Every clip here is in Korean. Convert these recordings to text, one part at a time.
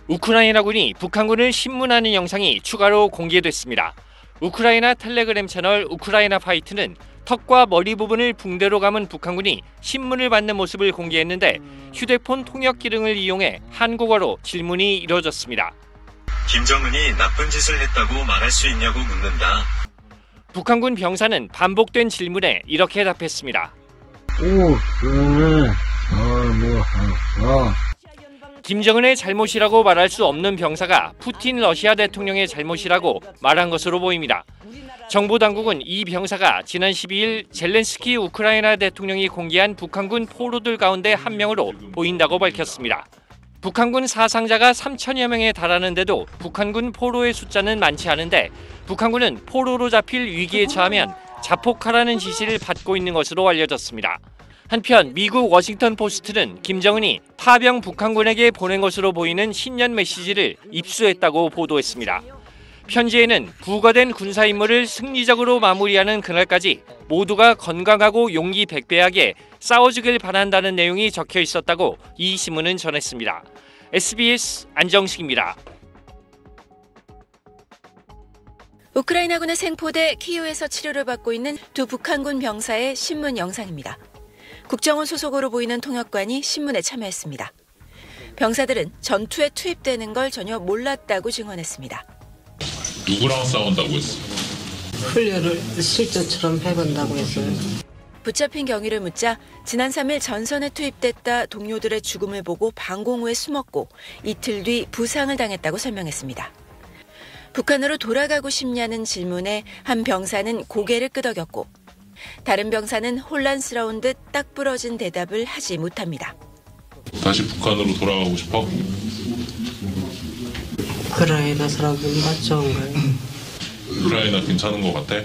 우크라이나군이 북한군을 신문하는 영상이 추가로 공개됐습니다. 우크라이나 텔레그램 채널 우크라이나 파이트는 턱과 머리 부분을 붕대로 감은 북한군이 신문을 받는 모습을 공개했는데 휴대폰 통역 기능을 이용해 한국어로 질문이 이뤄졌습니다. 김정은이 나쁜 짓을 했다고 말할 수 있냐고 묻는다. 북한군 병사는 반복된 질문에 이렇게 답했습니다. 김정은의 잘못이라고 말할 수 없는 병사가 푸틴 러시아 대통령의 잘못이라고 말한 것으로 보입니다. 정부 당국은 이 병사가 지난 12일 젤렌스키 우크라이나 대통령이 공개한 북한군 포로들 가운데 한 명으로 보인다고 밝혔습니다. 북한군 사상자가 3천여 명에 달하는데도 북한군 포로의 숫자는 많지 않은데 북한군은 포로로 잡힐 위기에 처하면 자폭하라는 지시를 받고 있는 것으로 알려졌습니다. 한편 미국 워싱턴 포스트는 김정은이 파병 북한군에게 보낸 것으로 보이는 신년 메시지를 입수했다고 보도했습니다. 편지에는 부과된 군사임무를 승리적으로 마무리하는 그날까지 모두가 건강하고 용기 백배하게 싸워주길 바란다는 내용이 적혀 있었다고 이 신문은 전했습니다. SBS 안정식입니다. 우크라이나군의 생포대 키이우에서 치료를 받고 있는 두 북한군 병사의 신문 영상입니다. 국정원 소속으로 보이는 통역관이 신문에 참여했습니다. 병사들은 전투에 투입되는 걸 전혀 몰랐다고 증언했습니다. 누구랑 싸운다고 했어? 훈련을 실전처럼 해본다고 했어요. 붙잡힌 경위를 묻자 지난 3일 전선에 투입됐다 동료들의 죽음을 보고 방공 후에 숨었고 이틀 뒤 부상을 당했다고 설명했습니다. 북한으로 돌아가고 싶냐는 질문에 한 병사는 고개를 끄덕였고 다른 병사는 혼란스러운 듯 딱 부러진 대답을 하지 못합니다. 다시 북한으로 돌아가고 싶어? 우크라이나 사람들보다 좋은가요? 우크라이나 괜찮은 것 같아?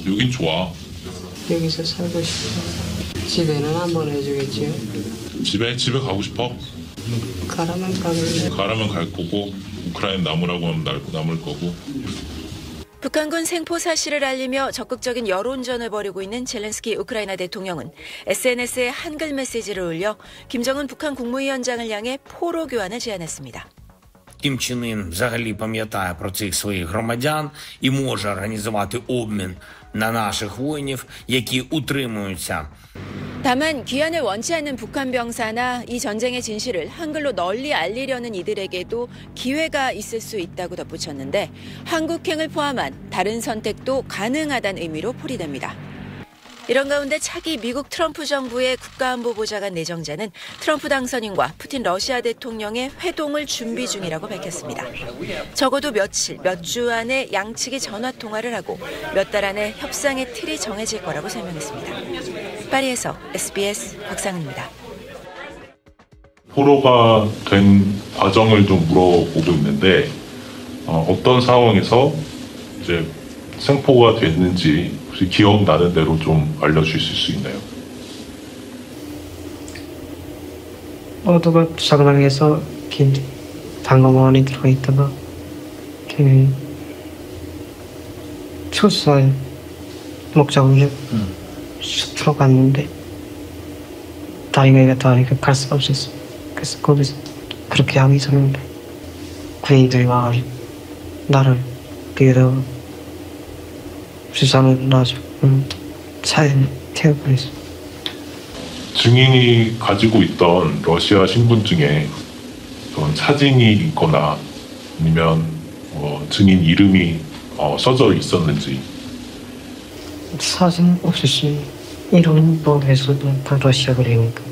여긴 좋아. 여기서 살고 싶어. 집에는 안 보내주겠지요? 집에 가고 싶어? 가라면 가길래. 가라면 갈 거고 우크라이나 남으라고 하면 남을 거고. 북한군 생포 사실을 알리며 적극적인 여론전을 벌이고 있는 젤렌스키 우크라이나 대통령은 SNS에 한글 메시지를 올려 김정은 북한 국무위원장을 향해 포로 교환을 제안했습니다. Кім Чен Ін взагалі пам'ятає про цих своїх громадян і може організувати обмін на наших воїнів, які утримуються. 다만 귀환을 원치 않는 북한 병사나 이 전쟁의 진실을 한글로 널리 알리려는 이들에게도 기회가 있을 수 있다고 덧붙였는데 한국행을 포함한 다른 선택도 가능하다는 의미로 풀이됩니다. 이런 가운데 차기 미국 트럼프 정부의 국가안보보좌관 내정자는 트럼프 당선인과 푸틴 러시아 대통령의 회동을 준비 중이라고 밝혔습니다. 적어도 며칠, 몇 주 안에 양측이 전화통화를 하고 몇 달 안에 협상의 틀이 정해질 거라고 설명했습니다. 파리에서 SBS 곽상은입니다. 포로가 된 과정을 좀 물어보고 있는데 어떤 상황에서 이제 생포가 됐는지 혹시 기억나는 대로 좀 알려주실 수 있나요? 모두가 장난해서 방어원에 들어있다가 출소할 목적으로 숲으로 갔는데 다리가 갈 수가 없었어. 그래서 거기서 그렇게 하기 전에 군인들이 와가지고 나를 뒤에다가 주사를 놔줘. 차에 태워버렸어. 증인이 가지고 있던 러시아 신분증에 어떤 사진이 있거나 아니면 증인 이름이 써져 있었는지. 사진 없었지. 이름 해서 다 러시아 그리니까.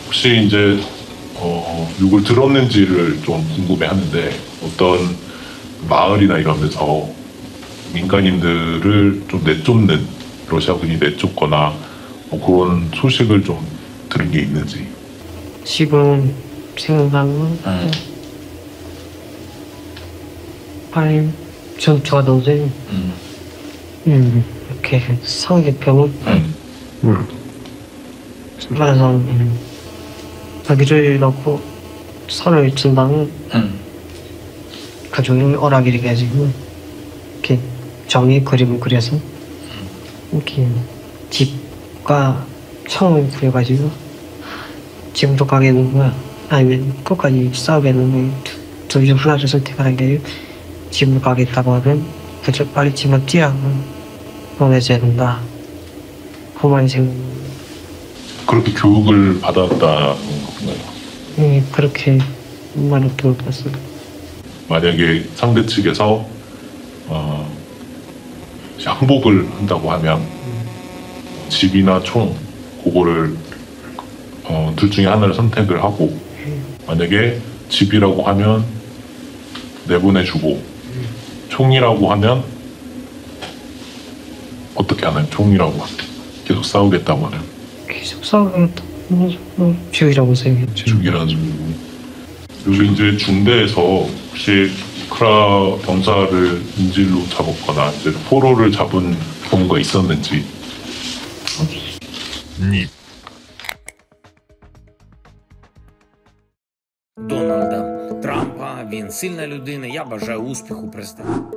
혹시 이제 욕을 들었는지를 좀 궁금해하는데 어떤 마을이나 이런 데서 민간인들을 좀 내쫓는 러시아군이 내쫓거나 그런 소식을 좀 들은 게 있는지. 지금 생각나는 빨리 전투가 너무 이렇게 상대편을 그래서 자기를 넣고 선을 친 다음에 가족이 오락이를 해가지고 이렇게 정의 그림을 그려서 이렇게 집과 창을 그려가지고 지금도 가게 놓은 거야. 아니면 끝까지 싸우게 놓은 거야. 둘 중 하나를 선택하는 게 집으로 가겠다고 하면 그저 빨리 집을 뛰어고 보내줘야 된다. 그만 생각. 그렇게 교육을 받았다는 건가요? 그렇게 말을 들어봤어요. 만약에 상대 측에서 항복을 한다고 하면 집이나 총 그거를 둘 중에 하나를 선택을 하고, 만약에 집이라고 하면 내보내주고 총이라고 하면 어떻게 하나요? 총이라고 하면 계속 싸우겠다고 하면 계속 싸우겠다. 죽이라고 생각해. 죽이라는. 그리고 이제 중대에서 혹시 우크라 병사를 인질로 잡았거나 이제 포로를 잡은 경우가 있었는지. Дональда Трампа. Він сильна людина. Я бажаю успіху президенту.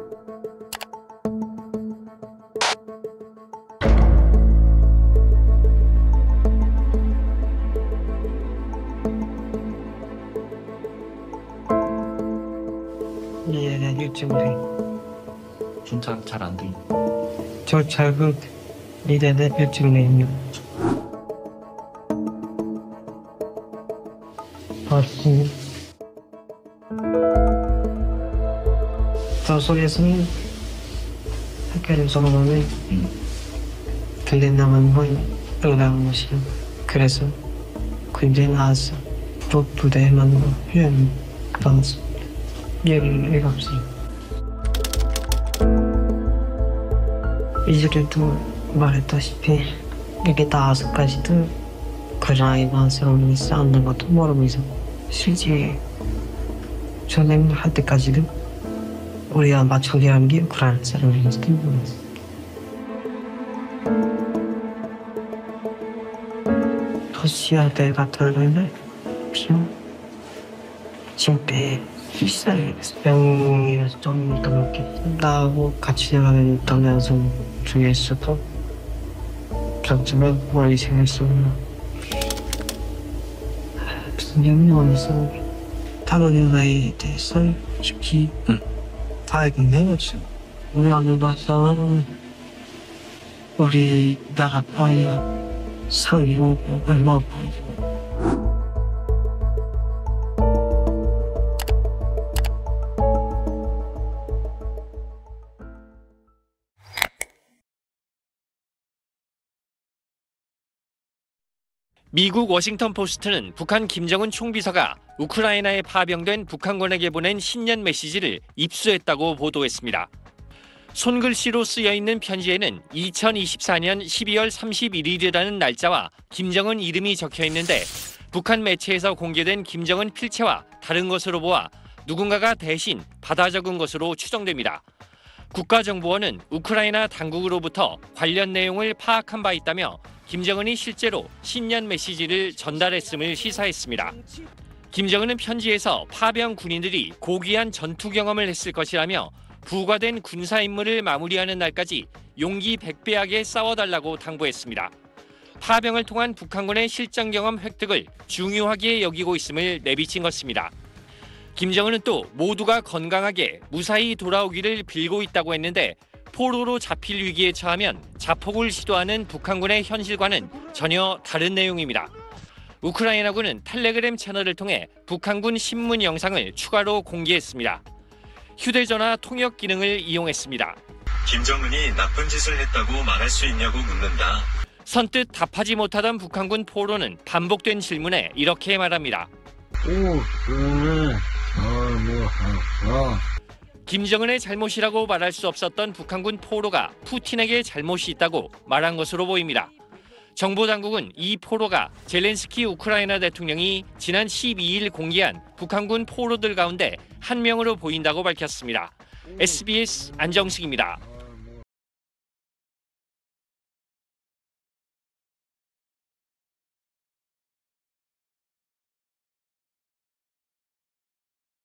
예, 일주일에 진짜 잘 안 들려. 저 자극 이래는 일주일에 있는. 맞습니다. 저 속에서는 학교를 졸업하면 들린다면 뭐 떠나는 것이요. 그래서 군대 나와서 또 부대에만 훈련 받았어. 17살. 이전에도 말했다시피 이게 다 아직까지도 그 나이만 세월이 쌓는 것도 모르면서 실제 전쟁 할 때까지도 우리가 맞춰야 게 우크라이나 사람인지도 몰랐어. 러시아 대 같은 경우는 지금때 비싸게 병이라서 좀 더 먹게 나하고 같이 생활을 떠나서 중에 있어도 점점 멀리 생겼어. 무슨 영향이 있어? 다른 나이에 대해서 솔직히 다 알겠네. 우리 어느 나라는 우리 나라 파이가 상이고 얼마 미국 워싱턴 포스트는 북한 김정은 총비서가 우크라이나에 파병된 북한군에게 보낸 신년 메시지를 입수했다고 보도했습니다. 손글씨로 쓰여 있는 편지에는 2024년 12월 31일이라는 날짜와 김정은 이름이 적혀 있는데, 북한 매체에서 공개된 김정은 필체와 다른 것으로 보아 누군가가 대신 받아 적은 것으로 추정됩니다. 국가정보원은 우크라이나 당국으로부터 관련 내용을 파악한 바 있다며 김정은이 실제로 신년 메시지를 전달했음을 시사했습니다. 김정은은 편지에서 파병 군인들이 고귀한 전투 경험을 했을 것이라며 부과된 군사 임무를 마무리하는 날까지 용기 백배하게 싸워달라고 당부했습니다. 파병을 통한 북한군의 실전 경험 획득을 중요하게 여기고 있음을 내비친 것입니다. 김정은은 또 모두가 건강하게 무사히 돌아오기를 빌고 있다고 했는데, 포로로 잡힐 위기에 처하면 자폭을 시도하는 북한군의 현실과는 전혀 다른 내용입니다. 우크라이나군은 텔레그램 채널을 통해 북한군 신문 영상을 추가로 공개했습니다. 휴대전화 통역 기능을 이용했습니다. 김정은이 나쁜 짓을 했다고 말할 수 있냐고 묻는다. 선뜻 답하지 못하던 북한군 포로는 반복된 질문에 이렇게 말합니다. 김정은의 잘못이라고 말할 수 없었던 북한군 포로가 푸틴에게 잘못이 있다고 말한 것으로 보입니다. 정보 당국은 이 포로가 젤렌스키 우크라이나 대통령이 지난 12일 공개한 북한군 포로들 가운데 한 명으로 보인다고 밝혔습니다. SBS 안정식입니다.